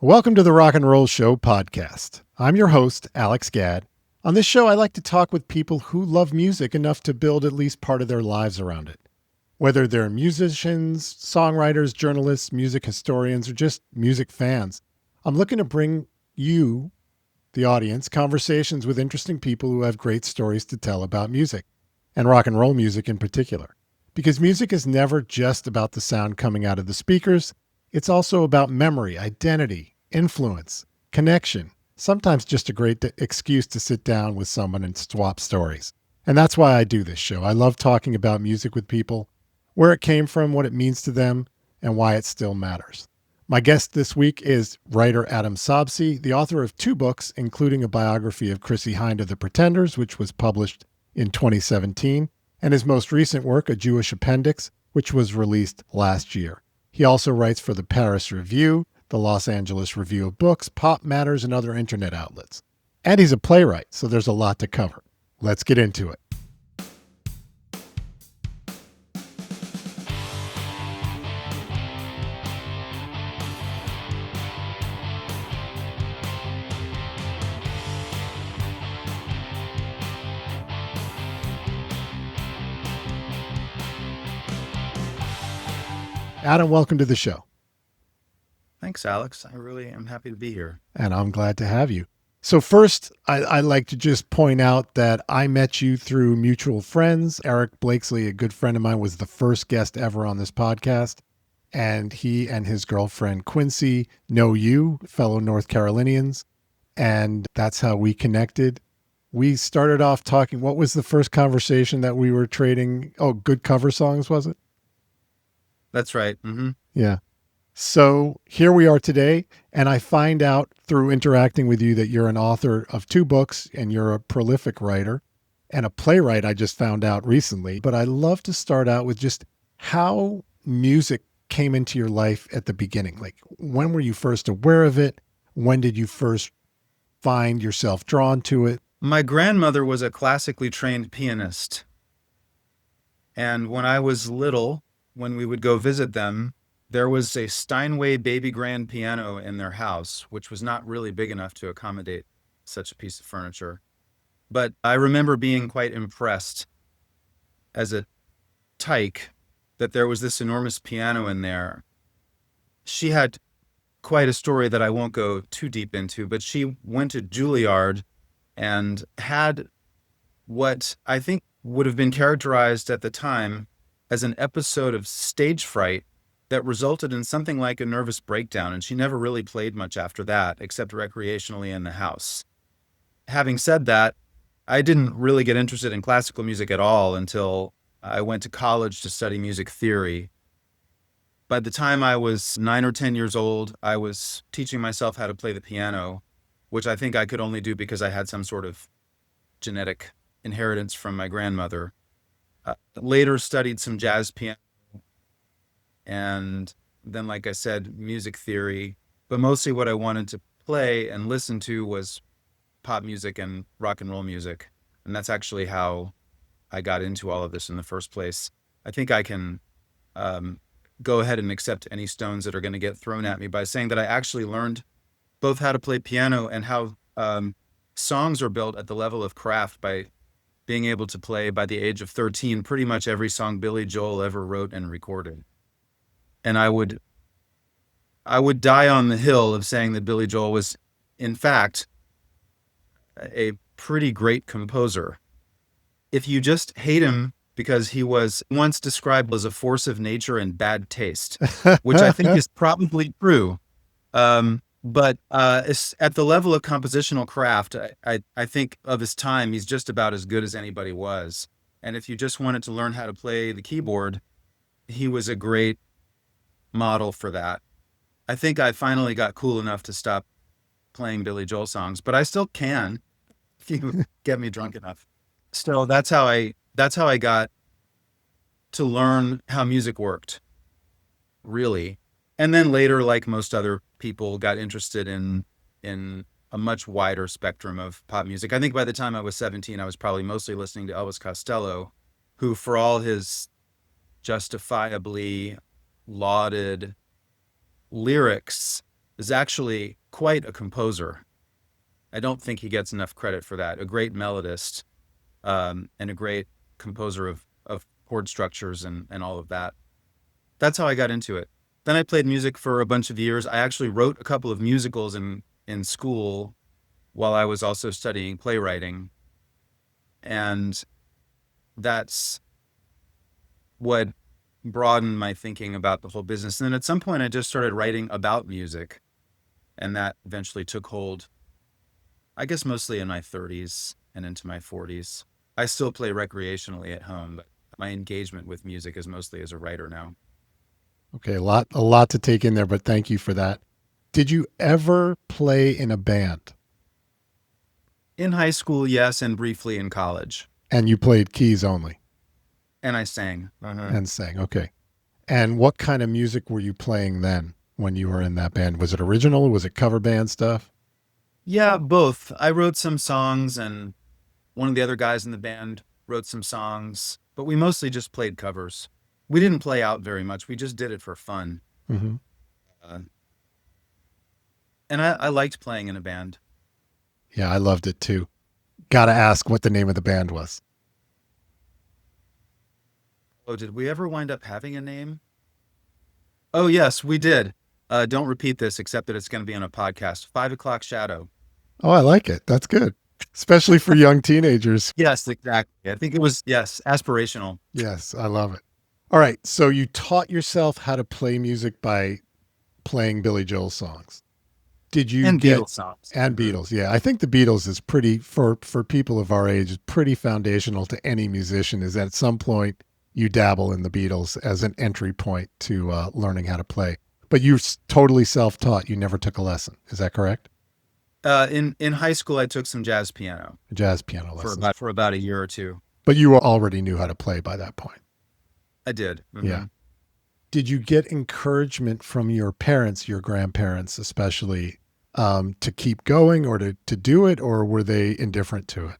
Welcome to the Rock and Roll Show podcast. I'm your host, Alex Gadd. On this show, I like to talk with people who love music enough to build at least part of their lives around it. Whether they're musicians, songwriters, journalists, music historians, or just music fans, I'm looking to bring you, the audience, conversations with interesting people who have great stories to tell about music, and rock and roll music in particular. Because music is never just about the sound coming out of the speakers. It's also about memory, identity, influence, connection, sometimes just a great excuse to sit down with someone and swap stories. And that's why I do this show. I love talking about music with people, where it came from, what it means to them, and why it still matters. My guest this week is writer Adam Sobsey, the author of 2 books, including a biography of Chrissie Hynde of The Pretenders, which was published in 2017, and his most recent work, A Jewish Appendix, which was released last year. He also writes for the Paris Review, the Los Angeles Review of Books, Pop Matters, and other internet outlets. And he's a playwright, so there's a lot to cover. Let's get into it. Adam, welcome to the show. Thanks, Alex. I really am happy to be here. And I'm glad to have you. So first, I'd like to just point out that I met you through mutual friends. Eric Blakesley, a good friend of mine, was the first guest ever on this podcast. And he and his girlfriend, Quincy, know you, fellow North Carolinians. And that's how we connected. We started off talking, what was the first conversation that we were trading? Oh, good cover songs, was it? That's right. Mm-hmm. Yeah. So here we are today, and I find out through interacting with you that you're an author of 2 books and you're a prolific writer and a playwright, I just found out recently. But I love to start out with just how music came into your life at the beginning. Like, when were you first aware of it? When did you first find yourself drawn to it? My grandmother was a classically trained pianist. And when I was little, when we would go visit them, there was a Steinway baby grand piano in their house, which was not really big enough to accommodate such a piece of furniture. But I remember being quite impressed as a tyke that there was this enormous piano in there. She had quite a story that I won't go too deep into, but she went to Juilliard and had what I think would have been characterized at the time as an episode of stage fright that resulted in something like a nervous breakdown, and she never really played much after that, except recreationally in the house. Having said that, I didn't really get interested in classical music at all until I went to college to study music theory. By the time I was 9 or 10 years old, I was teaching myself how to play the piano, which I think I could only do because I had some sort of genetic inheritance from my grandmother. Later studied some jazz piano, and then, like I said, music theory. But mostly what I wanted to play and listen to was pop music and rock and roll music. And that's actually how I got into all of this in the first place. I think I can go ahead and accept any stones that are going to get thrown at me by saying that I actually learned both how to play piano and how songs are built at the level of craft by being able to play, by the age of 13, pretty much every song Billy Joel ever wrote and recorded. And I would die on the hill of saying that Billy Joel was, in fact, a pretty great composer. If you just hate him because he was once described as a force of nature and bad taste, which I think is probably true. But at the level of compositional craft, I think of his time, he's just about as good as anybody was. And if you just wanted to learn how to play the keyboard, he was a great model for that. I think I finally got cool enough to stop playing Billy Joel songs, but I still can if you get me drunk enough. So that's how I got to learn how music worked, really. And then later, like most other people, got interested in a much wider spectrum of pop music. I think by the time I was 17, I was probably mostly listening to Elvis Costello, who, for all his justifiably lauded lyrics, is actually quite a composer. I don't think he gets enough credit for that. A great melodist, and a great composer of chord structures and all of that. That's how I got into it. Then I played music for a bunch of years. I actually wrote a couple of musicals in school while I was also studying playwriting. And that's what broadened my thinking about the whole business. And then at some point, I just started writing about music. And that eventually took hold, I guess, mostly in my 30s and into my 40s. I still play recreationally at home, but my engagement with music is mostly as a writer now. Okay, a lot to take in there, but thank you for that. Did you ever play in a band? In high school, yes, and briefly in college. And you played keys only And I sang. and sang. Okay. And what kind of music were you playing then when you were in that band? Was it original? Was it cover band stuff? Yeah, both. I wrote some songs, and one of the other guys in the band wrote some songs, but we mostly just played covers. We didn't play out very much. We just did it for fun. Mm-hmm. Uh, and I liked playing in a band. Yeah, I loved it too. Got to ask what the name of the band was. Oh, did we ever wind up having a name? Oh, yes, we did. Don't repeat this, except that it's going to be on a podcast. 5 O'Clock Shadow. Oh, I like it. That's good. Especially for young teenagers. Yes, exactly. I think it was, yes, aspirational. Yes, I love it. All right. So you taught yourself how to play music by playing Billy Joel songs. Did you And get Beatles songs. and Beatles? Yeah, I think the Beatles is pretty for people of our age is pretty foundational to any musician. Is that at some point you dabble in the Beatles as an entry point to learning how to play. But you're totally self-taught. You never took a lesson. Is that correct? In high school, I took some jazz piano Jazz piano lessons. for about a year or two. But you already knew how to play by that point. I did. Mm-hmm. Yeah. Did you get encouragement from your parents, your grandparents especially, to keep going or to do it, or were they indifferent to it?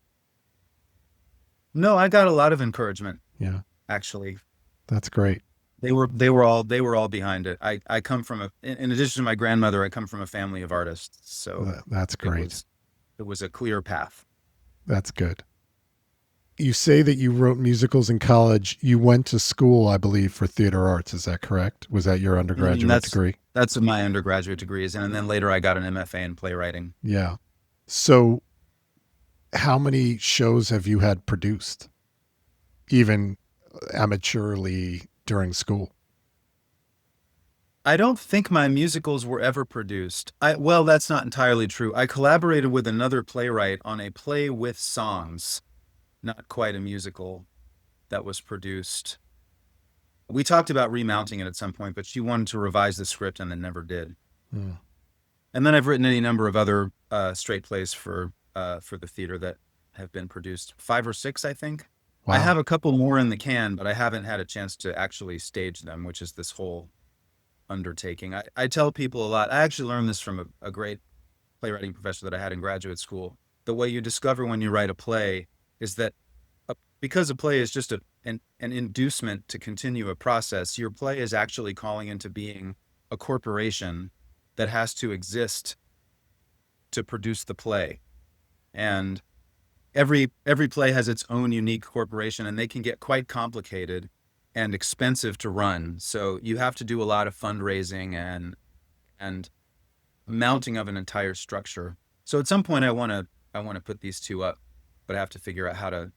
No, I got a lot of encouragement. Yeah, Actually, that's great. they were all behind it. I come from in addition to my grandmother, I come from a family of artists, so That's great. it was a clear path. That's good. You say that you wrote musicals in college. You went to school, I believe, for theater arts. Is that correct? Was that your undergraduate degree? That's what my undergraduate degree is, and then later I got an MFA in playwriting. Yeah. So how many shows have you had produced, even amateurly during school? I don't think my musicals were ever produced. Well, that's not entirely true. I collaborated with another playwright on a play with songs, not quite a musical, that was produced. We talked about remounting it at some point, but she wanted to revise the script and then never did. Hmm. And then I've written any number of other straight plays for the theater that have been produced. 5 or 6, I think. Wow. I have a couple more in the can, but I haven't had a chance to actually stage them, which is this whole undertaking. I tell people a lot. I actually learned this from a great playwriting professor that I had in graduate school. The way you discover when you write a play is that because a play is just an inducement to continue a process, your play is actually calling into being a corporation that has to exist to produce the play. And every play has its own unique corporation, and they can get quite complicated and expensive to run. So you have to do a lot of fundraising and mounting of an entire structure. So at some point I want to put these two up, but I have to figure out how to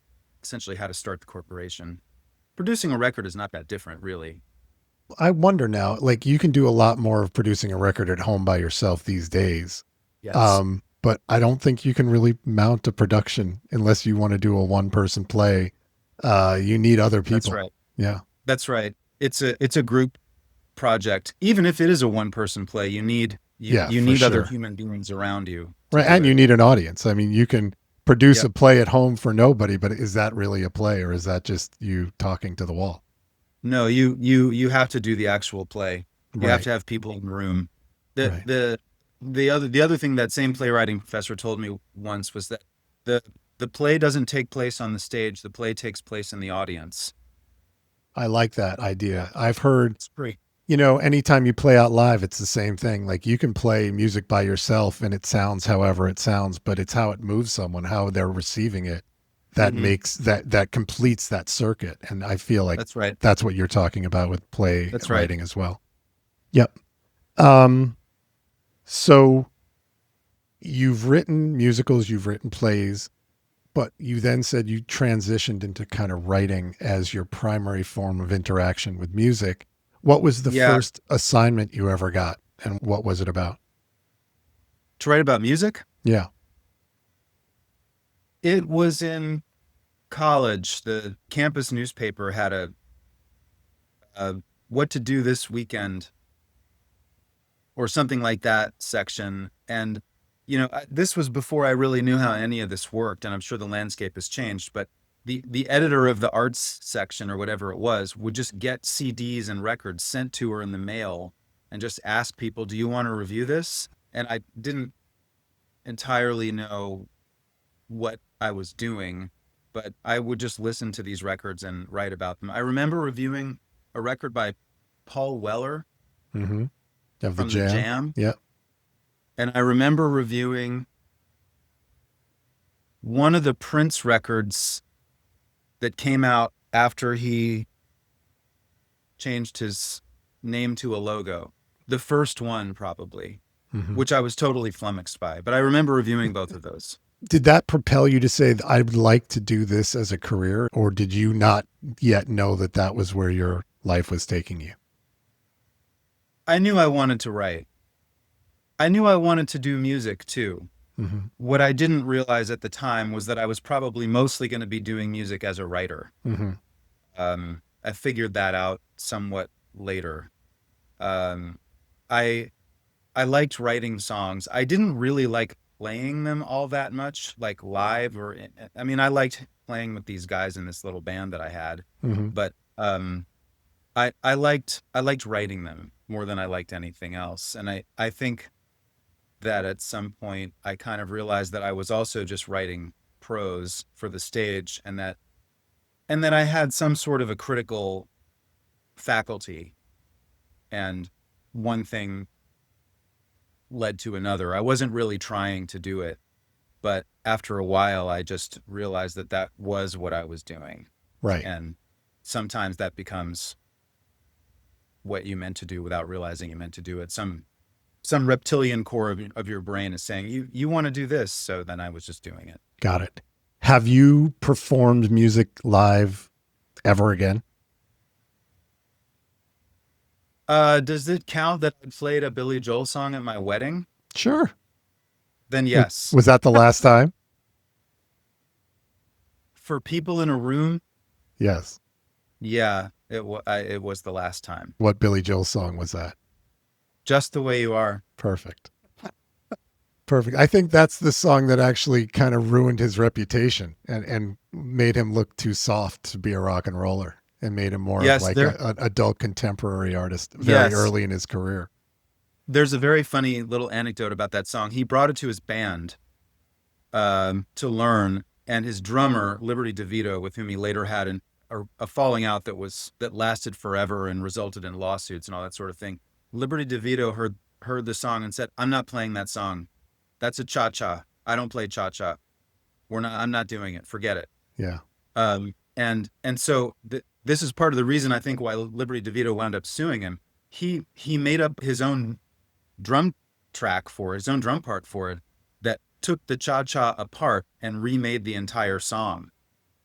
start the corporation. Producing a record is not that different, really. I wonder now, like you can do a lot more of producing a record at home by yourself these days. Yes. But I don't think you can really mount a production unless you want to do a one-person play. You need other people. That's right. Yeah. That's right. It's a group project. Even if it is a one-person play, you need other human beings around you. Right. And you need an audience. I mean, you can produce a play at home for nobody, but is that really a play, or is that just you talking to the wall? No, you have to do the actual play. You have to have people in the room. The other thing that same playwriting professor told me once was that the play doesn't take place on the stage. The play takes place in the audience. I like that idea. I've heard It's great. Anytime you play out live, it's the same thing. Like you can play music by yourself and it sounds however it sounds, but it's how it moves someone, how they're receiving it that Hmm. makes that completes that circuit. And I feel like That's right. that's what you're talking about with play That's right. writing as well. Yep. Um, so you've written musicals, you've written plays, but you then said you transitioned into kind of writing as your primary form of interaction with music. What was the Yeah. first assignment you ever got, and what was it about? To write about music, Yeah. it was in college. The campus newspaper had a what to do this weekend or something like that section. And, this was before I really knew how any of this worked. And I'm sure the landscape has changed. But the editor of the arts section or whatever it was would just get CDs and records sent to her in the mail and just ask people, do you want to review this? And I didn't entirely know what I was doing, but I would just listen to these records and write about them. I remember reviewing a record by Paul Weller Mm-hmm. Of the from the Jam. Jam. Yeah. And I remember reviewing one of the Prince records that came out after he changed his name to a logo. The first one, probably, Mm-hmm. which I was totally flummoxed by. But I remember reviewing both of those. Did that propel you to say, I'd like to do this as a career, or did you not yet know that that was where your life was taking you? I knew I wanted to write. I knew I wanted to do music too. Mm-hmm. What I didn't realize at the time was that I was probably mostly going to be doing music as a writer. Mm-hmm. I figured that out somewhat later. Um, I I liked writing songs. I didn't really like playing them all that much, like live I mean, I liked playing with these guys in this little band that I had, Mm-hmm. but I liked writing them more than I liked anything else. And I think that at some point I kind of realized that I was also just writing prose for the stage, and that I had some sort of a critical faculty, and one thing led to another. I wasn't really trying to do it, but after a while I just realized that that was what I was doing. Right. And sometimes that becomes what you meant to do without realizing you meant to do it. Some reptilian core of your brain is saying you want to do this, so then I was just doing it. Got it. Have you performed music live ever again? Does it count that I played a Billy Joel song at my wedding? Sure. Then yes. Was that the last time? For people in a room, Yes. yeah, it was the last time. What Billy Joel song was that? Just the Way You Are. Perfect. Perfect. I think that's the song that actually kind of ruined his reputation and made him look too soft to be a rock and roller and made him more of Yes, like an adult contemporary artist very yes. early in his career. There's a very funny little anecdote about that song. He brought it to his band to learn, and his drummer, Liberty DeVito, with whom he later had a falling out that lasted forever and resulted in lawsuits and all that sort of thing. Liberty DeVito heard the song and said, "I'm not playing that song. That's a cha-cha. I don't play cha-cha. I'm not doing it. Forget it." Yeah. And so this is part of the reason I think why Liberty DeVito wound up suing him. He made up his own drum his own drum part for it, that took the cha-cha apart and remade the entire song.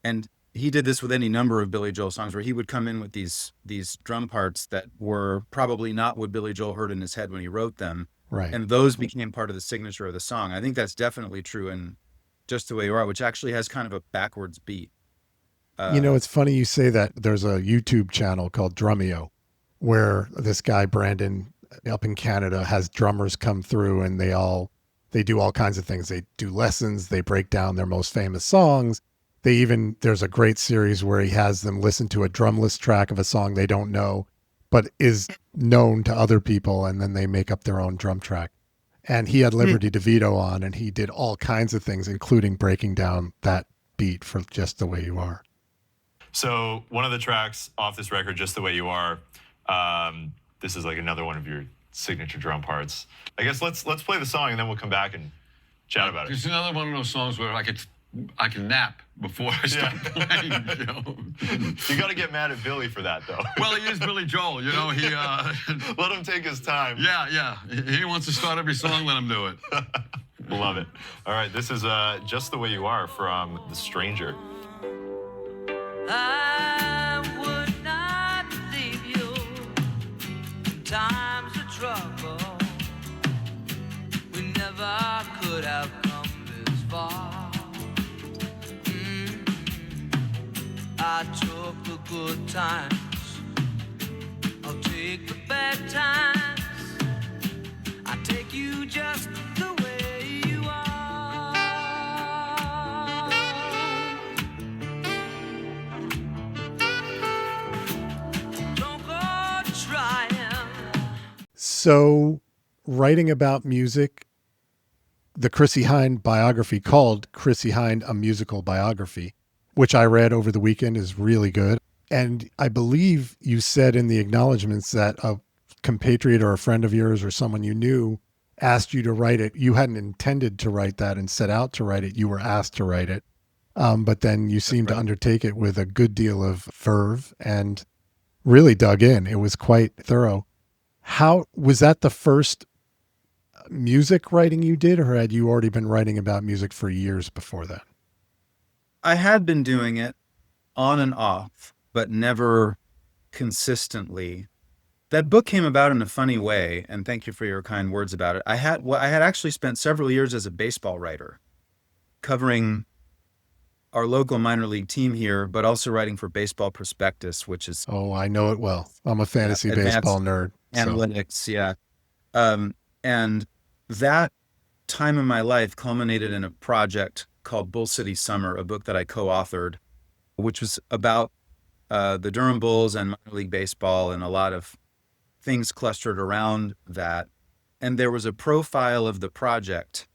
And he did this with any number of Billy Joel songs, where he would come in with these drum parts that were probably not what Billy Joel heard in his head when he wrote them. Right. And those became part of the signature of the song. I think that's definitely true in Just the Way You Are, which actually has kind of a backwards beat. It's funny you say that. There's a YouTube channel called Drumeo where this guy, Brandon, up in Canada, has drummers come through and they do all kinds of things. They do lessons, they break down their most famous songs. There's a great series where he has them listen to a drumless track of a song they don't know, but is known to other people, and then they make up their own drum track. And he had Liberty DeVito on, and he did all kinds of things, including breaking down that beat for Just the Way You Are. So one of the tracks off this record, Just the Way You Are, this is like another one of your signature drum parts. I guess let's play the song and then we'll come back and chat about it. It's another one of those songs where I can nap before I start playing. You know? You got to get mad at Billy for that, though. Well, he is Billy Joel. You know, he. Let him take his time. Yeah. He wants to start every song. Let him do it. Love it. All right, this is Just the Way You Are from The Stranger. I would not leave you in times of trouble. We never could have come this far. I took the good times, I'll take the bad times. I take you just the way you are. Don't go trying. So, writing about music, the Chrissie Hynde biography called Chrissie Hynde, A Musical Biography, which I read over the weekend, is really good. And I believe you said in the acknowledgments that a compatriot or a friend of yours or someone you knew asked you to write it. You hadn't intended to write that and set out to write it. You were asked to write it. But then you seemed to undertake it with a good deal of verve and really dug in. It was quite thorough. How was that the first music writing you did, or had you already been writing about music for years before that? I had been doing it on and off, but never consistently. That book came about in a funny way, and thank you for your kind words about it. I had actually spent several years as a baseball writer, covering our local minor league team here, but also writing for Baseball Prospectus, which is I know it well. I'm a fantasy baseball nerd. Analytics, yeah. And that time in my life culminated in a project called Bull City Summer, a book that I co-authored, which was about the Durham Bulls and minor league baseball and a lot of things clustered around that. And there was a profile of the project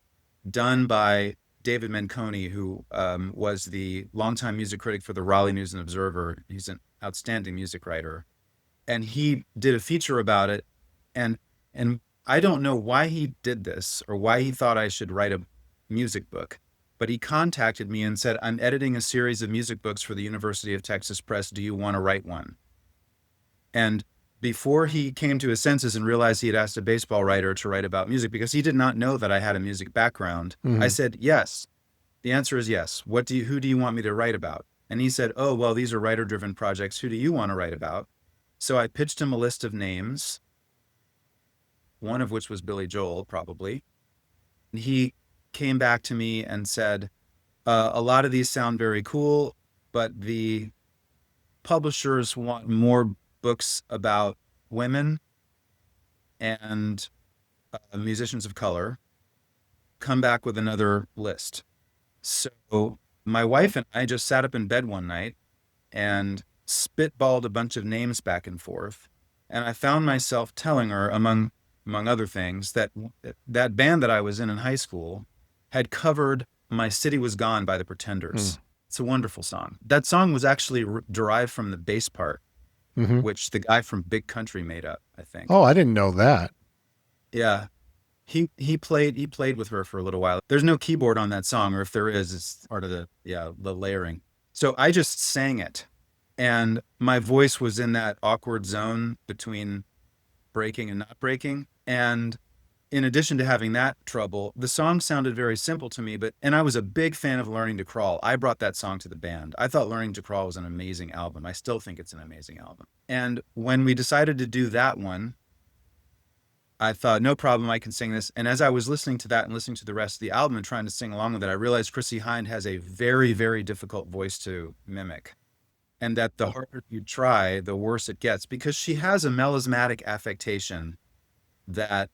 done by David Menconi, who was the longtime music critic for the Raleigh News and Observer. He's an outstanding music writer. And he did a feature about it. And I don't know why he did this or why he thought I should write a music book. But he contacted me and said, I'm editing a series of music books for the University of Texas Press. Do you want to write one? And before he came to his senses and realized he had asked a baseball writer to write about music, because he did not know that I had a music background, I said, yes. The answer is yes. Who do you want me to write about? And he said, oh, well, these are writer-driven projects. Who do you want to write about? So I pitched him a list of names, one of which was Billy Joel, probably. And he came back to me and said, a lot of these sound very cool, but the publishers want more books about women and musicians of color. Come back with another list. So my wife and I just sat up in bed one night and spitballed a bunch of names back and forth. And I found myself telling her, among other things, that band that I was in high school had covered My City Was Gone by The Pretenders. It's a wonderful song. That song was actually derived from the bass part, which the guy from Big Country made up, I think. Oh, I didn't know that. Yeah. He played with her for a little while. There's no keyboard on that song, or if there is, it's part of the layering. So I just sang it, and my voice was in that awkward zone between breaking and not breaking. And in addition to having that trouble, the song sounded very simple to me, and I was a big fan of Learning to Crawl. I brought that song to the band. I thought Learning to Crawl was an amazing album. I still think it's an amazing album. And when we decided to do that one, I thought, no problem, I can sing this. And as I was listening to that and listening to the rest of the album and trying to sing along with it, I realized Chrissie Hynde has a very, very difficult voice to mimic. And that the harder you try, the worse it gets, because she has a melismatic affectation that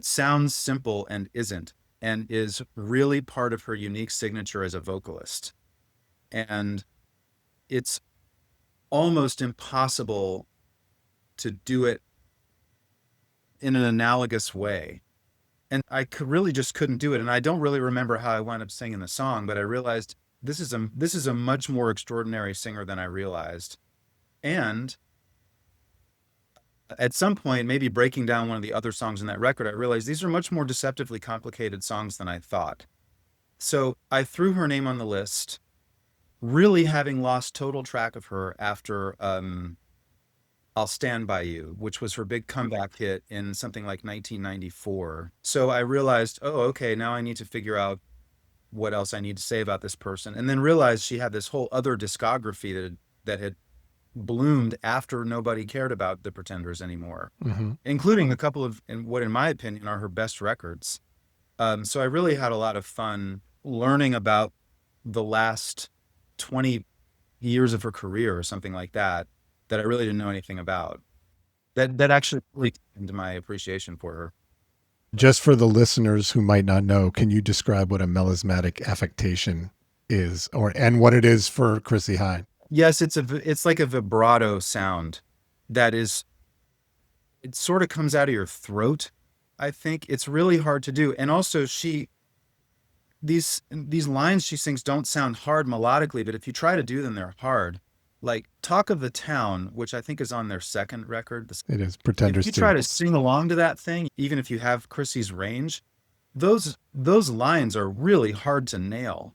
sounds simple and isn't, and is really part of her unique signature as a vocalist. And it's almost impossible to do it in an analogous way. And I really just couldn't do it. And I don't really remember how I wound up singing the song, but I realized this is a much more extraordinary singer than I realized. And at some point, maybe breaking down one of the other songs in that record, I realized these are much more deceptively complicated songs than I thought. So I threw her name on the list, really having lost total track of her after I'll Stand By You, which was her big comeback hit in something like 1994. So I realized, oh, okay, now I need to figure out what else I need to say about this person. And then realized she had this whole other discography that had bloomed after nobody cared about the Pretenders anymore, including a couple of, what in my opinion are her best records. So I really had a lot of fun learning about the last 20 years of her career or something like that I really didn't know anything about. That actually really into my appreciation for her. Just for the listeners who might not know, can you describe what a melismatic affectation is, and what it is for Chrissie Hynde? Yes, it's like a vibrato sound that is, it sort of comes out of your throat. I think it's really hard to do. And also these lines she sings don't sound hard melodically, but if you try to do them, they're hard. Like Talk of the Town, which I think is on their second record. It is Pretenders. If you try to sing along to that thing, even if you have Chrissie's range, those lines are really hard to nail.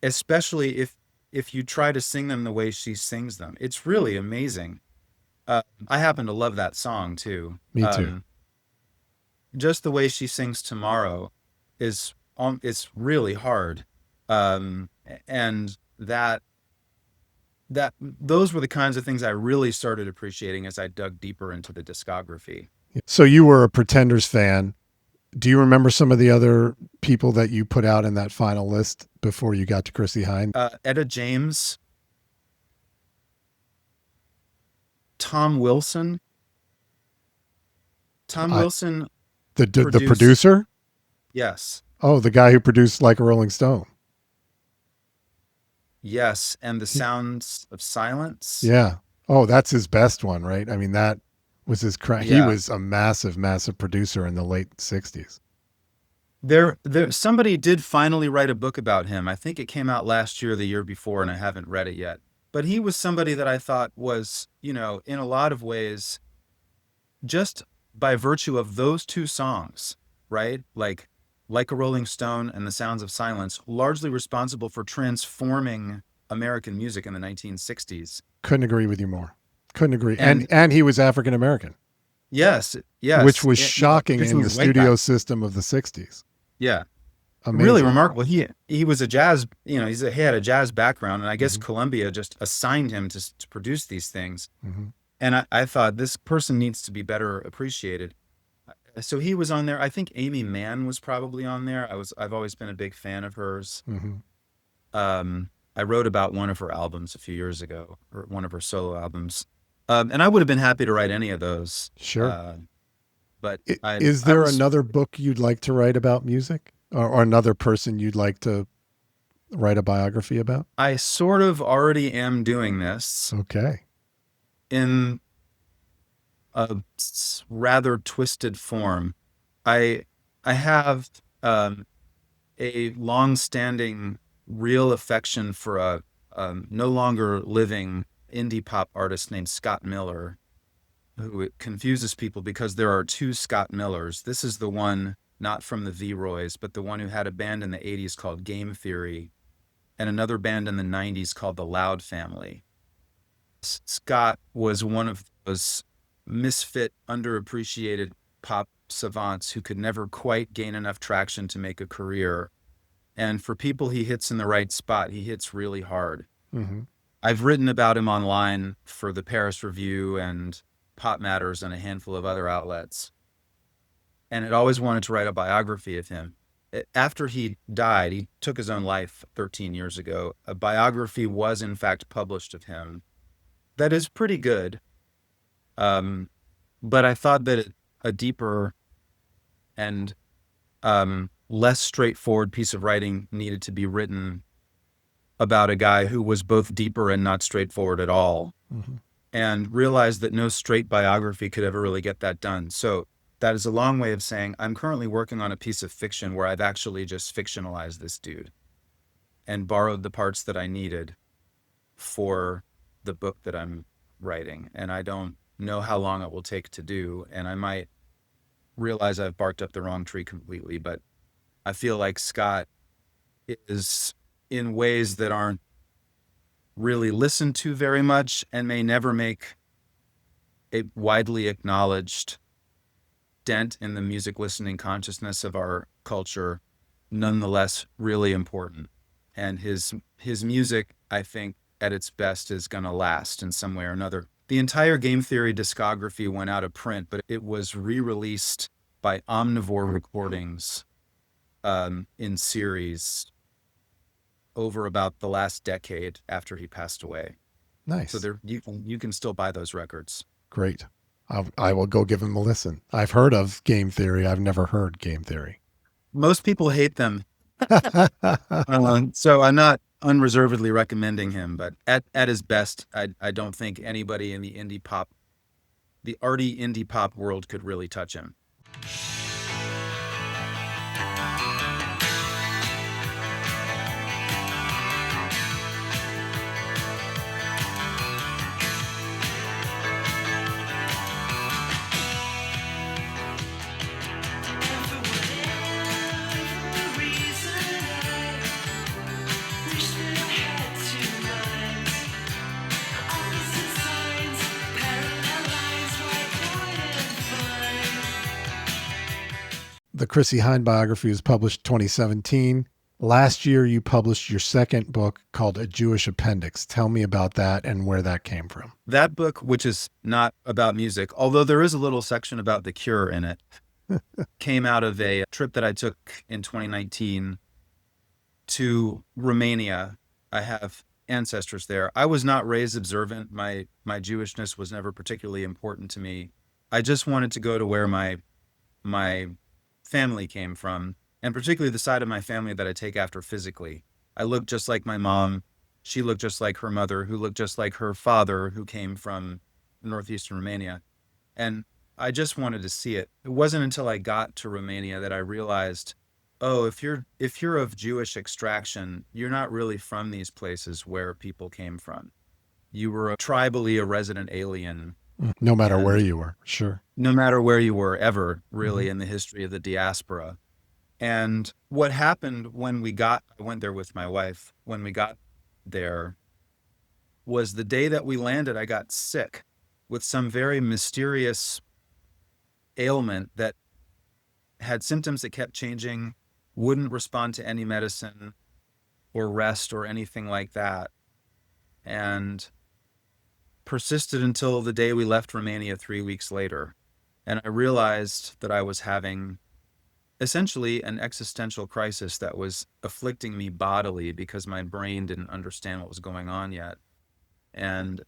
Especially if you try to sing them the way she sings them. It's really amazing. I happen to love that song too. Me too. Just the way she sings Tomorrow is really hard. And those were the kinds of things I really started appreciating as I dug deeper into the discography. So you were a Pretenders fan. Do you remember some of the other people that you put out in that final list before you got to Chrissie Hynde? Etta James, Tom Wilson. The producer? Yes. Oh, the guy who produced Like a Rolling Stone. Yes, and The Sounds of Silence. Yeah. Oh, that's his best one, right? I mean, that was his He was a massive, massive producer in the late 60s. Somebody did finally write a book about him. I think it came out last year or the year before, and I haven't read it yet. But he was somebody that I thought was, in a lot of ways, just by virtue of those two songs, right? Like a Rolling Stone and The Sounds of Silence, largely responsible for transforming American music in the 1960s. Couldn't agree with you more. Couldn't agree. And he was African American. Yes. Which was shocking in the studio system of the 60s. Yeah. Amazing. Really remarkable. He was a jazz, he had a jazz background, and I guess Columbia just assigned him to produce these things. And I thought this person needs to be better appreciated. So he was on there. I think Amy Mann was probably on there. I've always been a big fan of hers. I wrote about one of her albums a few years ago, or one of her solo albums. And I would have been happy to write any of those. Sure. But is there another book you'd like to write about music, or another person you'd like to write a biography about? I sort of already am doing this. Okay. In a rather twisted form. I have a long-standing real affection for a no longer living indie pop artist named Scott Miller, who it confuses people because there are two Scott Millers. This is the one not from the V-Roys, but the one who had a band in the 80s called Game Theory and another band in the 90s called the Loud Family. Scott was one of those misfit, underappreciated pop savants who could never quite gain enough traction to make a career. And for people he hits in the right spot, he hits really hard. I've written about him online for the Paris Review and Pop Matters and a handful of other outlets. And had always wanted to write a biography of him. After he died, he took his own life 13 years ago. A biography was in fact published of him that is pretty good. But I thought that a deeper and less straightforward piece of writing needed to be written about a guy who was both deeper and not straightforward at all, and realized that no straight biography could ever really get that done. So that is a long way of saying I'm currently working on a piece of fiction where I've actually just fictionalized this dude and borrowed the parts that I needed for the book that I'm writing. And I don't know how long it will take to do, and I might realize I've barked up the wrong tree completely. But I feel like Scott is, in ways that aren't really listened to very much and may never make a widely acknowledged dent in the music listening consciousness of our culture, nonetheless really important. And his music, I think, at its best is going to last in some way or another. The entire Game Theory discography went out of print, but it was re-released by Omnivore Recordings in series over about the last decade after he passed away. Nice. So there, you can still buy those records. Great. I will go give them a listen. I've heard of Game Theory. I've never heard Game Theory. Most people hate them. So I'm not unreservedly recommending him, but at his best, I don't think anybody in the arty indie pop world could really touch him. The Chrissie Hynde biography was published 2017. Last year, you published your second book called A Jewish Appendix. Tell me about that and where that came from. That book, which is not about music, although there is a little section about The Cure in it, came out of a trip that I took in 2019 to Romania. I have ancestors there. I was not raised observant. My Jewishness was never particularly important to me. I just wanted to go to where my family came from, and particularly the side of my family that I take after physically. I looked just like my mom. She looked just like her mother, who looked just like her father, who came from northeastern Romania. And I just wanted to see it. It wasn't until I got to Romania that I realized, oh, if you're of Jewish extraction, you're not really from these places where people came from. You were tribally a resident alien. No matter where you were, sure. No matter where you were ever, really, in the history of the diaspora. And what happened I went there with my wife, when we got there, was the day that we landed, I got sick with some very mysterious ailment that had symptoms that kept changing, wouldn't respond to any medicine or rest or anything like that. And persisted until the day we left Romania 3 weeks later. And I realized that I was having essentially an existential crisis that was afflicting me bodily because my brain didn't understand what was going on yet. And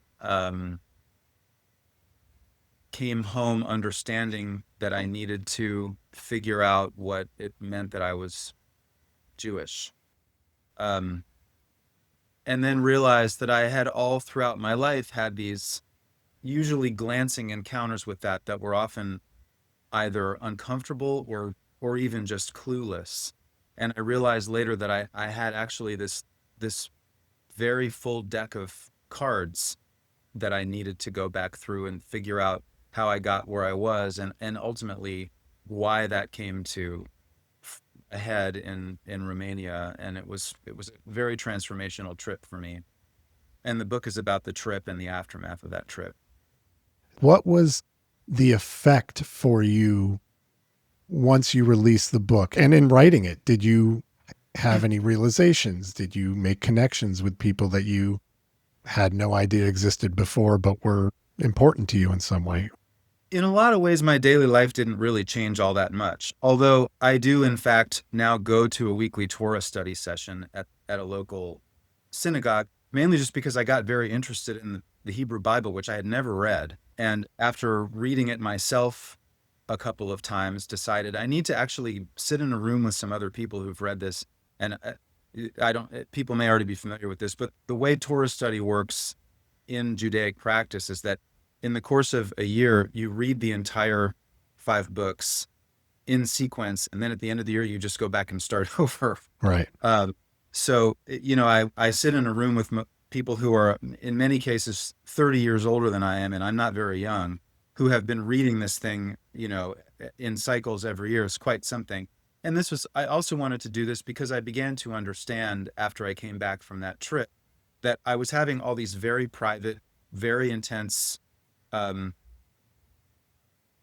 came home understanding that I needed to figure out what it meant that I was Jewish. And then realized that I had all throughout my life had these usually glancing encounters with that were often either uncomfortable or even just clueless. And I realized later that I had actually this very full deck of cards that I needed to go back through and figure out how I got where I was and ultimately why that came to ahead in Romania. And it was a very transformational trip for me. And the book is about the trip and the aftermath of that trip. What was the effect for you once you released the book? And in writing it, did you have any realizations? Did you make connections with people that you had no idea existed before, but were important to you in some way? In a lot of ways, my daily life didn't really change all that much. Although I do, in fact, now go to a weekly Torah study session at a local synagogue, mainly just because I got very interested in the Hebrew Bible, which I had never read. And after reading it myself a couple of times, decided I need to actually sit in a room with some other people who've read this. And people may already be familiar with this, but the way Torah study works in Judaic practice is that in the course of a year, you read the entire 5 books in sequence, and then at the end of the year, you just go back and start over. Right. So, I sit in a room people who are in many cases 30 years older than I am, and I'm not very young, who have been reading this thing, in cycles every year is quite something. And I also wanted to do this because I began to understand after I came back from that trip that I was having all these very private, very intense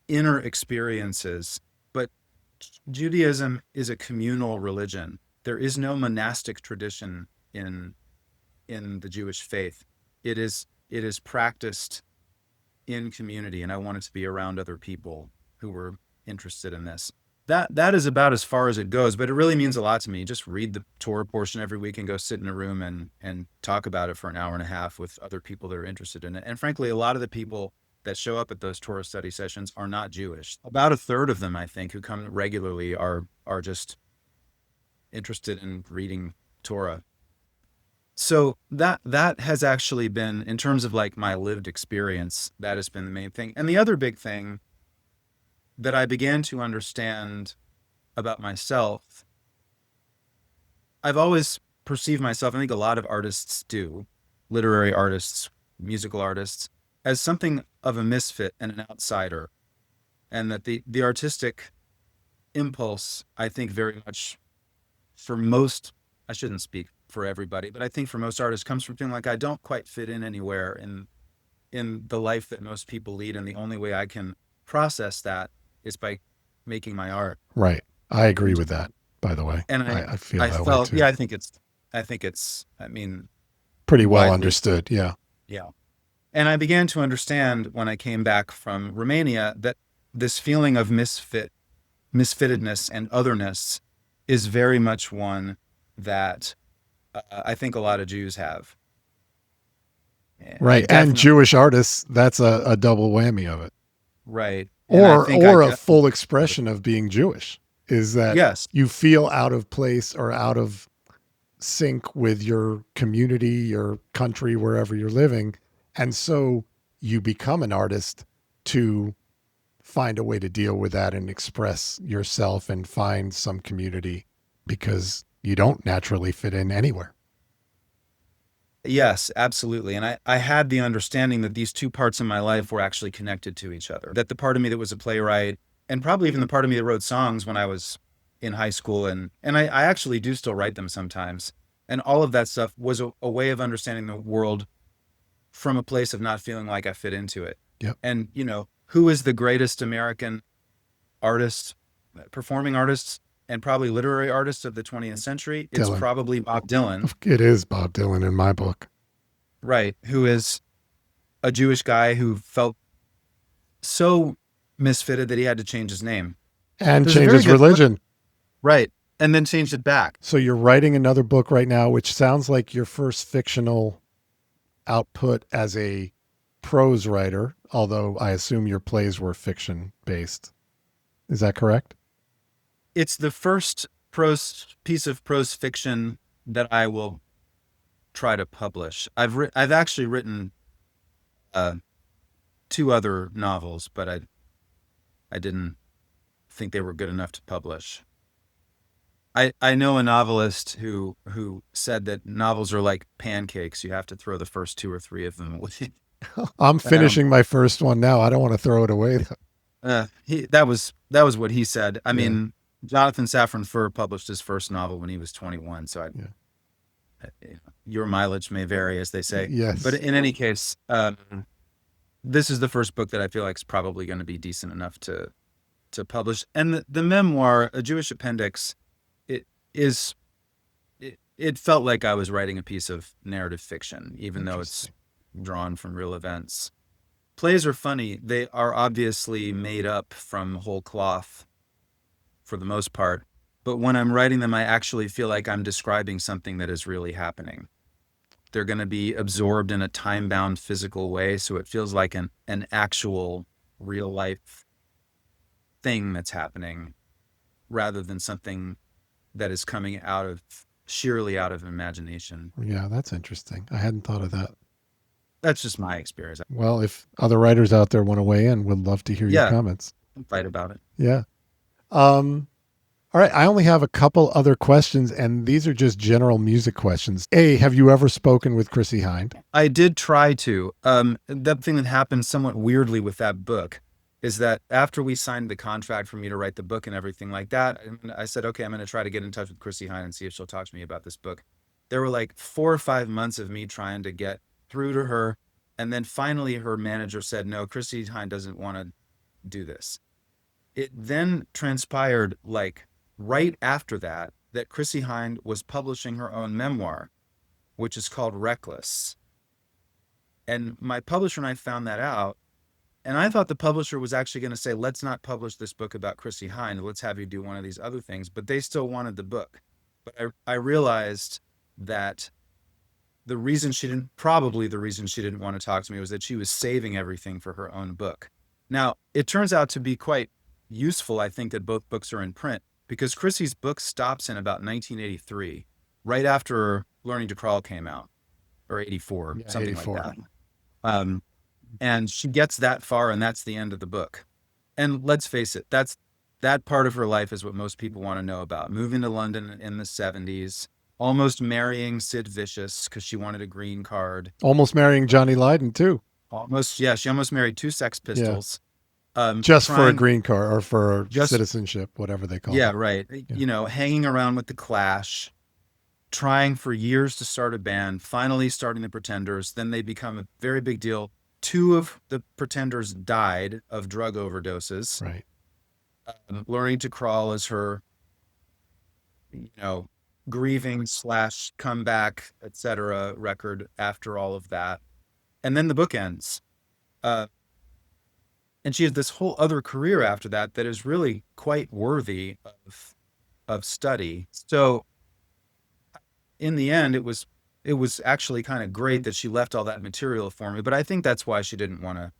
inner experiences. But Judaism is a communal religion. There is no monastic tradition in the Jewish faith. It is practiced in community, and I wanted to be around other people who were interested in this. That is about as far as it goes, but it really means a lot to me. Just read the Torah portion every week and go sit in a room and talk about it for an hour and a half with other people that are interested in it. And frankly, a lot of the people that show up at those Torah study sessions are not Jewish. About a third of them, I think, who come regularly are just interested in reading Torah. So that has actually been, in terms of like my lived experience, that has been the main thing. And the other big thing that I began to understand about myself, I've always perceived myself, I think a lot of artists do, literary artists, musical artists, as something of a misfit and an outsider. And that the artistic impulse, I think very much for most, I shouldn't speak for everybody, but I think for most artists comes from feeling like I don't quite fit in anywhere in the life that most people lead. And the only way I can process that is by making my art. Right. I agree with that, by the way. And I feel that way too. Yeah, I think it's, pretty well widely understood. Yeah. Yeah. And I began to understand when I came back from Romania that this feeling of misfittedness and otherness is very much one that I think a lot of Jews have. Right. And Jewish artists, that's a double whammy of it. Right. Or a full expression of being Jewish is that yes, you feel out of place or out of sync with your community, your country, wherever you're living. And so you become an artist to find a way to deal with that and express yourself and find some community because you don't naturally fit in anywhere. Yes, absolutely. And I had the understanding that these two parts of my life were actually connected to each other. That the part of me that was a playwright, and probably even the part of me that wrote songs when I was in high school, and I actually do still write them sometimes. And all of that stuff was a way of understanding the world from a place of not feeling like I fit into it. Yep. And, who is the greatest American artist, performing artist, and probably literary artist of the 20th century? It's Dylan. probably Bob Dylan. It is Bob Dylan in my book. Right. Who is a Jewish guy who felt so misfitted that he had to change his name. And change his religion. Right. And then changed it back. So you're writing another book right now, which sounds like your first fictional output as a prose writer, although I assume your plays were fiction based. Is that correct? It's the first piece of prose fiction that I will try to publish. I've actually written 2 other novels, but I didn't think they were good enough to publish. I know a novelist who said that novels are like pancakes. You have to throw the first 2 or 3 of them away. I'm finishing my first one now. I don't want to throw it away. That was what he said. I mean, Jonathan Safran Foer published his first novel when he was 21. So your mileage may vary, as they say. Yes. But in any case, this is the first book that I feel like is probably going to be decent enough to publish. And the memoir, A Jewish Appendix, it felt like I was writing a piece of narrative fiction, even though it's drawn from real events. Plays are funny. They are obviously made up from whole cloth for the most part. But when I'm writing them, I actually feel like I'm describing something that is really happening. They're going to be absorbed in a time-bound physical way, so it feels like an actual real-life thing that's happening rather than something that is coming sheerly out of imagination. Yeah, that's interesting. I hadn't thought of that. That's just my experience. Well, if other writers out there want to weigh in, we'd love to hear your comments. Fight about it. Yeah. All All right, I only have a couple other questions, and these are just general music questions. A, have you ever spoken with Chrissie Hynde? I did try to. The thing that happened somewhat weirdly with that book is that after we signed the contract for me to write the book and everything like that, and I said, okay, I'm going to try to get in touch with Chrissie Hynde and see if she'll talk to me about this book. There were like 4 or 5 months of me trying to get through to her. And then finally her manager said, no, Chrissie Hynde doesn't want to do this. It then transpired like right after that Chrissie Hynde was publishing her own memoir, which is called Reckless. And my publisher and I found that out. And I thought the publisher was actually going to say, let's not publish this book about Chrissie Hynde. Let's have you do one of these other things. But they still wanted the book. But I realized that the reason she didn't want to talk to me was that she was saving everything for her own book. Now, it turns out to be quite useful, I think, that both books are in print, because Chrissie's book stops in about 1983, right after Learning to Crawl came out, or 84, something 84. like that. And she gets that far, and that's the end of the book. And let's face it, that part of her life is what most people want to know about. Moving to London in the 70s, almost marrying Sid Vicious because she wanted a green card. Almost marrying Johnny Lydon, too. She almost married 2 Sex Pistols. Just for a green card or for citizenship, whatever they call it. Yeah, right. Yeah. Hanging around with the Clash, trying for years to start a band, finally starting the Pretenders. Then they become a very big deal. 2 of the Pretenders died of drug overdoses. Right. Learning to Crawl is her, grieving / comeback, etc. record after all of that. And then the book ends. And she has this whole other career after that is really quite worthy of study. So in the end, it was actually kind of great that she left all that material for me. But I think that's why she didn't want to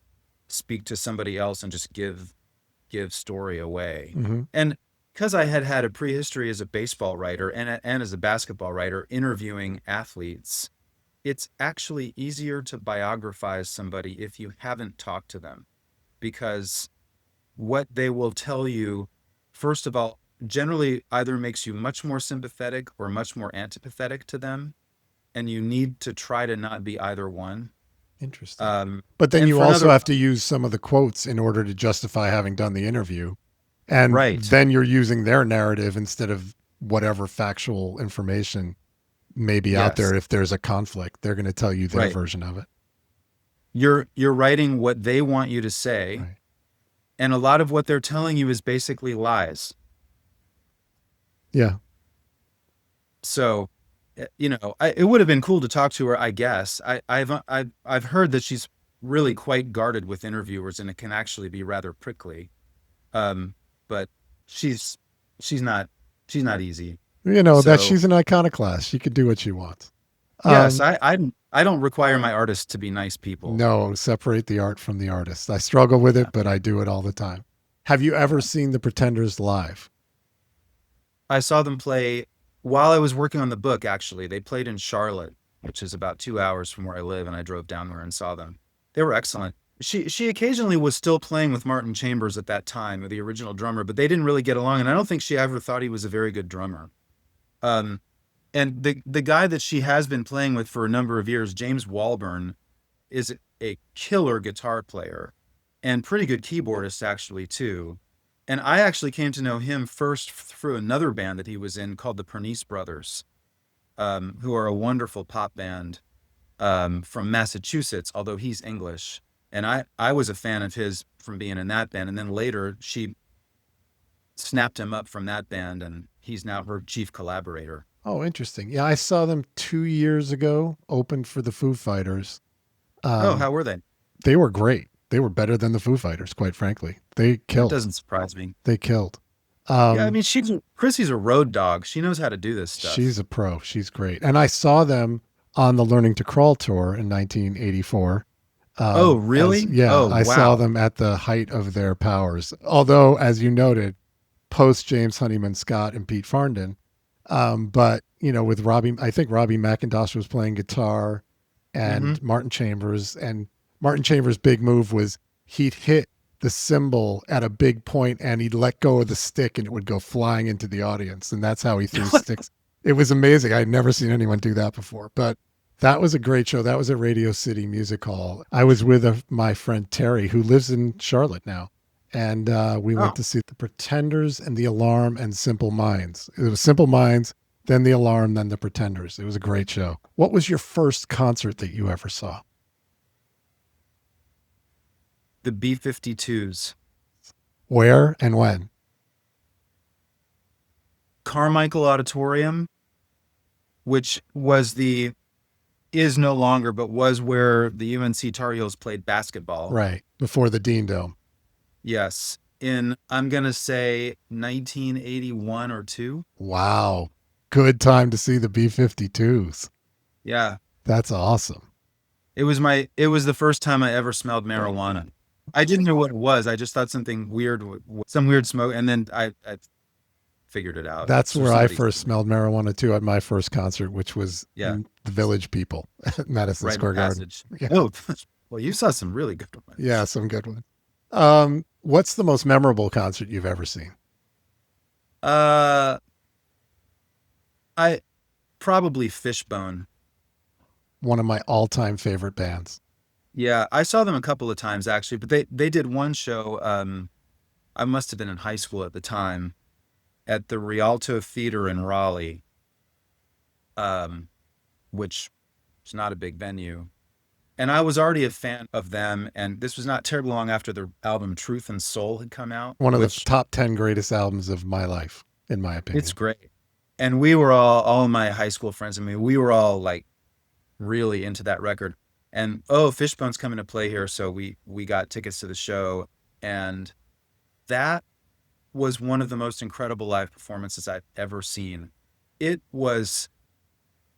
speak to somebody else and just give story away. Mm-hmm. And because I had a prehistory as a baseball writer and as a basketball writer interviewing athletes, it's actually easier to biographize somebody if you haven't talked to them, because what they will tell you, first of all, generally either makes you much more sympathetic or much more antipathetic to them. And you need to try to not be either one. Interesting. But then you also have to use some of the quotes in order to justify having done the interview. And then you're using their narrative instead of whatever factual information may be out there. If there's a conflict, they're going to tell you their version of it. You're writing what they want you to say. Right. And a lot of what they're telling you is basically lies. Yeah. So, it would have been cool to talk to her, I guess. I've heard that she's really quite guarded with interviewers, and it can actually be rather prickly. But she's not easy. That she's an iconoclast. She could do what she wants. Yes, I don't require my artists to be nice people. No, separate the art from the artist. I struggle with it, but I do it all the time. Have you ever seen the Pretenders live? I saw them play while I was working on the book, actually. They played in Charlotte, which is about 2 hours from where I live, and I drove down there and saw them. They were excellent. She occasionally was still playing with Martin Chambers at that time, the original drummer, but they didn't really get along, and I don't think she ever thought he was a very good drummer. And the guy that she has been playing with for a number of years, James Walburn, is a killer guitar player and pretty good keyboardist, actually, too. And I actually came to know him first through another band that he was in called the Pernice Brothers, who are a wonderful pop band from Massachusetts, although he's English. And I was a fan of his from being in that band. And then later she snapped him up from that band, and he's now her chief collaborator. Oh, interesting. Yeah, I saw them 2 years ago, opened for the Foo Fighters. How were they? They were great. They were better than the Foo Fighters, quite frankly. They killed. That doesn't surprise me. They killed. I mean, Chrissie's a road dog. She knows how to do this stuff. She's a pro. She's great. And I saw them on the Learning to Crawl tour in 1984. Oh, really? I saw them at the height of their powers. Although, as you noted, post James Honeyman Scott and Pete Farndon. But, with Robbie, I think Robbie McIntosh was playing guitar and Martin Chambers. And Martin Chambers' big move was he'd hit the cymbal at a big point and he'd let go of the stick and it would go flying into the audience. And that's how he threw sticks. It was amazing. I'd never seen anyone do that before, but that was a great show. That was at Radio City Music Hall. I was with my friend Terry, who lives in Charlotte now. And we went to see The Pretenders and The Alarm and Simple Minds. It was Simple Minds, then The Alarm, then The Pretenders. It was a great show. What was your first concert that you ever saw? The B-52s. Where and when? Carmichael Auditorium, which is no longer, but was where the UNC Tar Heels played basketball. Right, before the Dean Dome. Yes. In, I'm going to say 1981 or 2. Wow. Good time to see the B-52s. Yeah. That's awesome. It was the first time I ever smelled marijuana. I didn't know what it was. I just thought something weird, some weird smoke. And then I figured it out. That's where I first smelled marijuana too, at my first concert, which was the Village People at Madison Square Garden. Yeah. Oh, well, you saw some really good ones. Yeah, some good ones. What's the most memorable concert you've ever seen? I probably Fishbone. One of my all-time favorite bands. Yeah, I saw them a couple of times actually, but they did one show. I must have been in high school at the time, at the Rialto Theater in Raleigh, which is not a big venue. And I was already a fan of them, and this was not terribly long after their album Truth and Soul had come out. One of the top 10 greatest albums of my life, in my opinion. It's great. And we were all my high school friends, I mean, we were all like really into that record. And Fishbone's coming to play here, so we got tickets to the show, and that was one of the most incredible live performances I've ever seen. It was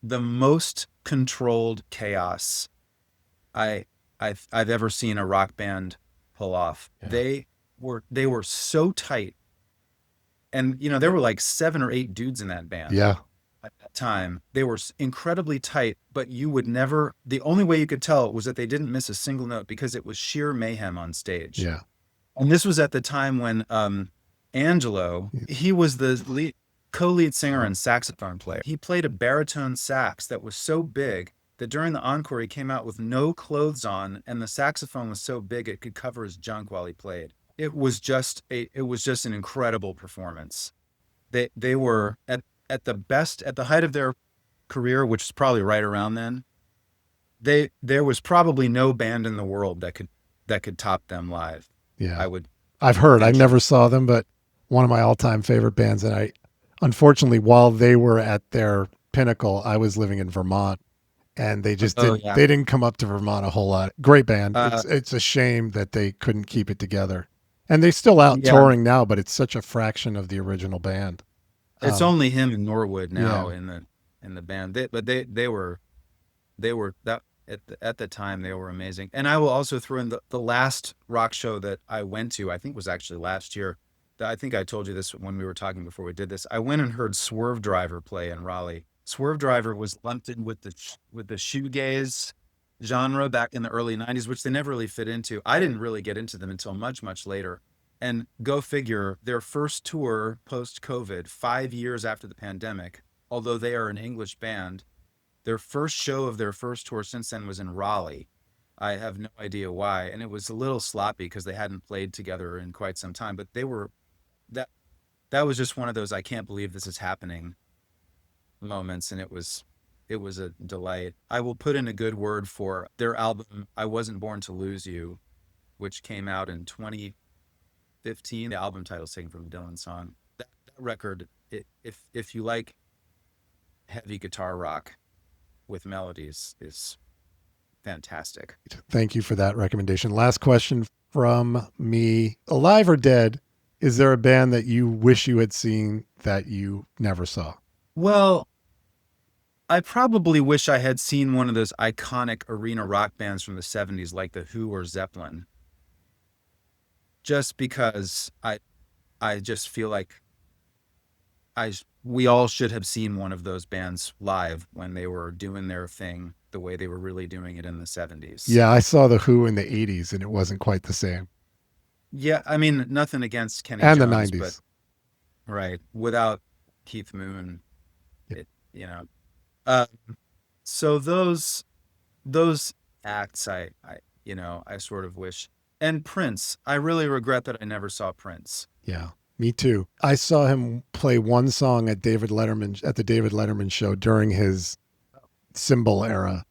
the most controlled chaos I've ever seen a rock band pull off. Yeah. They were so tight, and there were like 7 or 8 dudes in that band. Yeah. At that time, they were incredibly tight, but you would never, the only way you could tell was that they didn't miss a single note because it was sheer mayhem on stage. Yeah. And this was at the time when Angelo, he was the co-lead singer and saxophone player. He played a baritone sax that was so big that during the encore he came out with no clothes on, and the saxophone was so big it could cover his junk while he played. It was just an incredible performance. They were at the best, at the height of their career, which is probably right around then. There was probably no band in the world that could top them live. Yeah, I've heard. I never saw them, but one of my all-time favorite bands. And unfortunately, while they were at their pinnacle, I was living in Vermont, and they just they didn't come up to Vermont a whole lot. Great band. It's a shame that they couldn't keep it together, and they're still out touring now, but it's such a fraction of the original band. It's only him and Norwood now in the band. They were that at the time they were amazing. And I will also throw in the last rock show that I went to, I think was actually last year. I think I told you this when we were talking before we did this. I went and heard Swervedriver play in Raleigh. Swervedriver was lumped in with the shoegaze genre back in the early 90s, which they never really fit into. I didn't really get into them until much, much later. And go figure, their first tour post-COVID, 5 years after the pandemic, although they are an English band, their first show of their first tour since then was in Raleigh. I have no idea why. And it was a little sloppy because they hadn't played together in quite some time. But they were, that was just one of those, I can't believe this is happening moments. And it was a delight. I will put in a good word for their album, I Wasn't Born to Lose You, which came out in 2015. The album title is taken from a Dylan song. That record, if you like heavy guitar rock with melodies, is fantastic. Thank you for that recommendation. Last question from me. Alive or dead, is there a band that you wish you had seen that you never saw? Well, I probably wish I had seen one of those iconic arena rock bands from the 70s like The Who or Zeppelin. Just because I just feel like we all should have seen one of those bands live when they were doing their thing the way they were really doing it in the 70s. Yeah, I saw The Who in the 80s, and it wasn't quite the same. Yeah, I mean, nothing against Kenny And the Jones, 90s. but right, without Keith Moon, Yeah. it, you know. Uh, so those acts, I sort of wish. And Prince, I really regret that I never saw Prince. Yeah, me too. I saw him play one song at the David Letterman show during his cymbal era,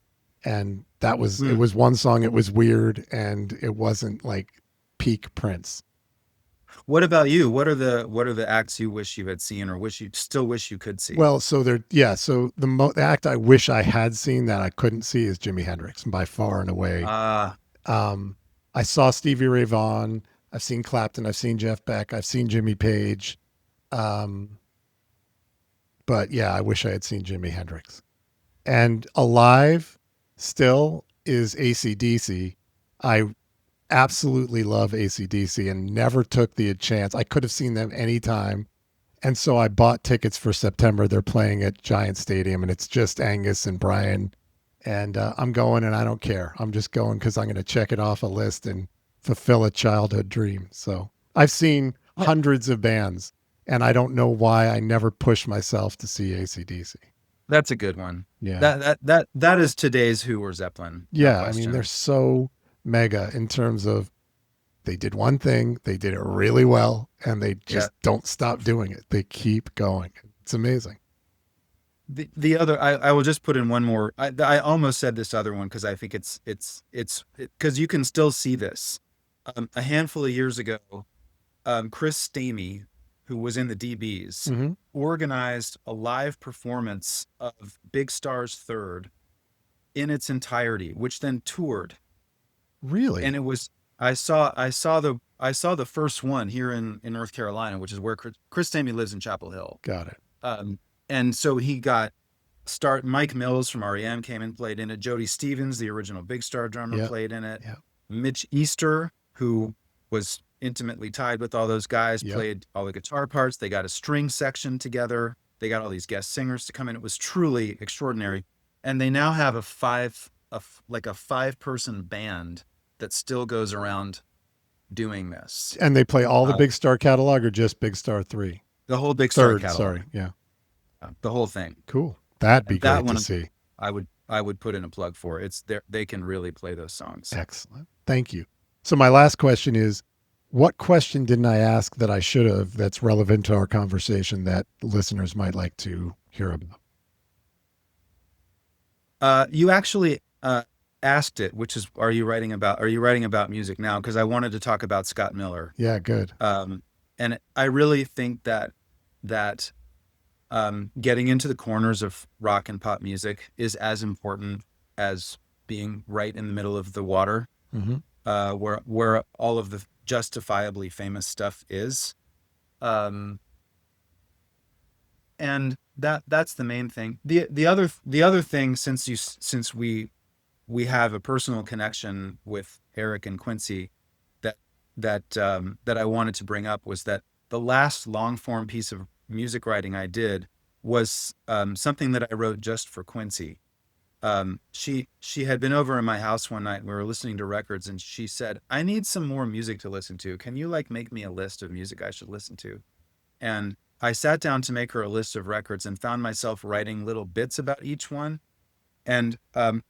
and it Hmm. was one song. It was weird, and it wasn't like peak Prince. What about you? What are the acts you wish you had seen, or wish you could see? Well, so there, yeah. So the act I wish I had seen that I couldn't see is Jimi Hendrix by far and away. Ah, Um, I saw Stevie Ray Vaughan. I've seen Clapton. I've seen Jeff Beck. I've seen Jimmy Page. Um, but yeah, I wish I had seen Jimi Hendrix. And alive still is AC/DC. I absolutely love AC/DC and never took the chance. I could have seen them anytime. And so I bought tickets for September. They're playing at Giant Stadium, and it's just Angus and Brian. And I'm going, and I don't care. I'm just going because I'm going to check it off a list and fulfill a childhood dream. So I've seen hundreds of bands, and I don't know why I never pushed myself to see AC/DC. that's a good one. Yeah. That is today's Who or Zeppelin. No Yeah. I mean, question. they're so mega in terms of they did one thing, they did it really well, and they just don't stop doing it. They keep going. It's amazing. The other, I will just put in one more. I almost said this other one because I think it's because you can still see this. A handful of years ago, Chris Stamey, who was in the DBs, Mm-hmm. organized a live performance of Big Star's Third in its entirety, which then toured. Really? And it was I saw the first one here in North Carolina, which is where Chris Stamey lives in Chapel Hill. Got it. And so he got Mike Mills from REM came and played in it. Jody Stevens, the original Big Star drummer, Yep. played in it. Yep. Mitch Easter, who was intimately tied with all those guys, Yep. played all the guitar parts. They got a string section together. They got all these guest singers to come in. It was truly extraordinary. And they now have a 5-person band that still goes around doing this. And they play all the Uh, Big Star catalog or just Big Star 3? The whole Big Star Third, catalog. sorry. Yeah. The whole thing. Cool. That'd be And that great one- to see. I would put in a plug for. It's there. They can really play those songs. Excellent. Thank you. So my last question is, what question didn't I ask that I should have that's relevant to our conversation that listeners might like to hear about? You actually asked it, which is, are you writing about music now? Because I wanted to talk about Scott Miller. Yeah, good. And I really think that getting into the corners of rock and pop music is as important as being right in the middle of the water, Mm-hmm. where all of the justifiably famous stuff is. And that's the main thing. The other thing, since we have a personal connection with Eric and Quincy, that I wanted to bring up was that the last long form piece of music writing I did was something that I wrote just for Quincy. She had been over in my house one night. We were listening to records, and she said, "I need some more music to listen to. Can you make me a list of music I should listen to?" And I sat down to make her a list of records and found myself writing little bits about each one. And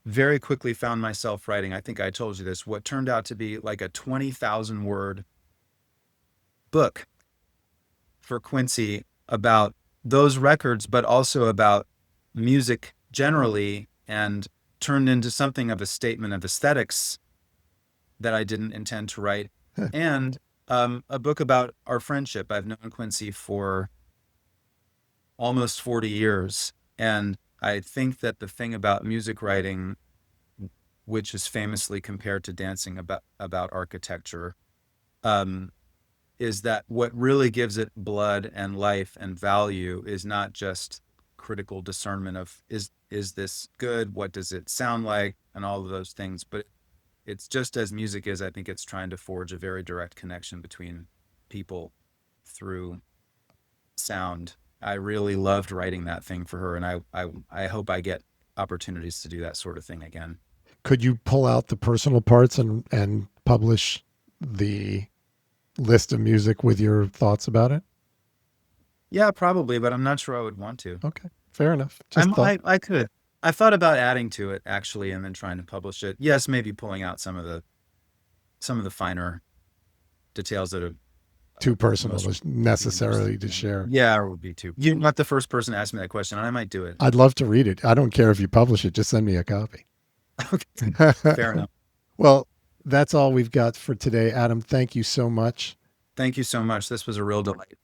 very quickly found myself writing, I think I told you this, what turned out to be like a 20,000 word book for Quincy about those records, but also about music generally, and turned into something of a statement of aesthetics that I didn't intend to write. Huh. And a book about our friendship. I've known Quincy for almost 40 years. And I think that the thing about music writing, which is famously compared to dancing about architecture, is that what really gives it blood and life and value is not just critical discernment of is this good, what does it sound like, and all of those things, but it's just as music is. I think it's trying to forge a very direct connection between people through sound. I really loved writing that thing for her, and I hope I get opportunities to do that sort of thing again. Could you pull out the personal parts and publish the list of music with your thoughts about it? Yeah, probably, but I'm not sure I would want to. Okay, fair enough. Just thought. I could. I thought about adding to it actually, and then trying to publish it. Yes, maybe pulling out some of the finer details that are Too personal necessarily to share. Yeah, it would be too. You're not the first person to ask me that question, and I might do it. I'd love to read it. I don't care if you publish it. Just send me a copy. Okay, fair enough. Well, that's all we've got for today. Adam, thank you so much. Thank you so much. This was a real delight.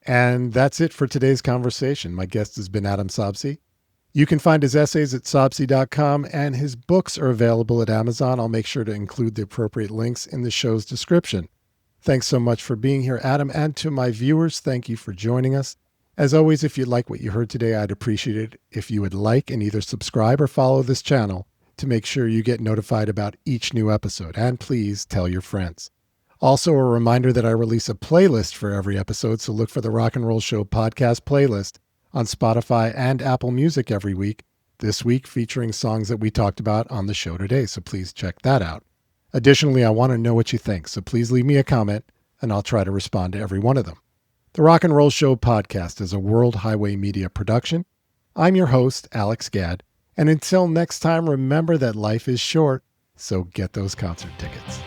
And that's it for today's conversation. My guest has been Adam Sobsey. You can find his essays at sobsey.com, and his books are available at Amazon. I'll make sure to include the appropriate links in the show's description. Thanks so much for being here, Adam, and to my viewers, thank you for joining us. As always, if you like what you heard today, I'd appreciate it if you would like and either subscribe or follow this channel to make sure you get notified about each new episode. And please tell your friends. Also, a reminder that I release a playlist for every episode, so look for the Rock and Roll Show podcast playlist on Spotify and Apple Music every week, this week featuring songs that we talked about on the show today, so please check that out. Additionally, I want to know what you think, so please leave me a comment, and I'll try to respond to every one of them. The Rock and Roll Show podcast is a World Highway Media production. I'm your host, Alex Gadd, and until next time, remember that life is short, so get those concert tickets.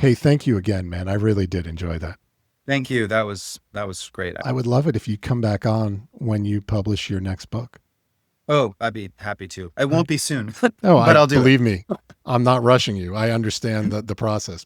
Hey, thank you again, man. I really did enjoy that. Thank you. That was great. I would love it if you come back on when you publish your next book. Oh, I'd be happy to. I won't be soon. Oh, but I'll do it. Believe me, I'm not rushing you. I understand the process.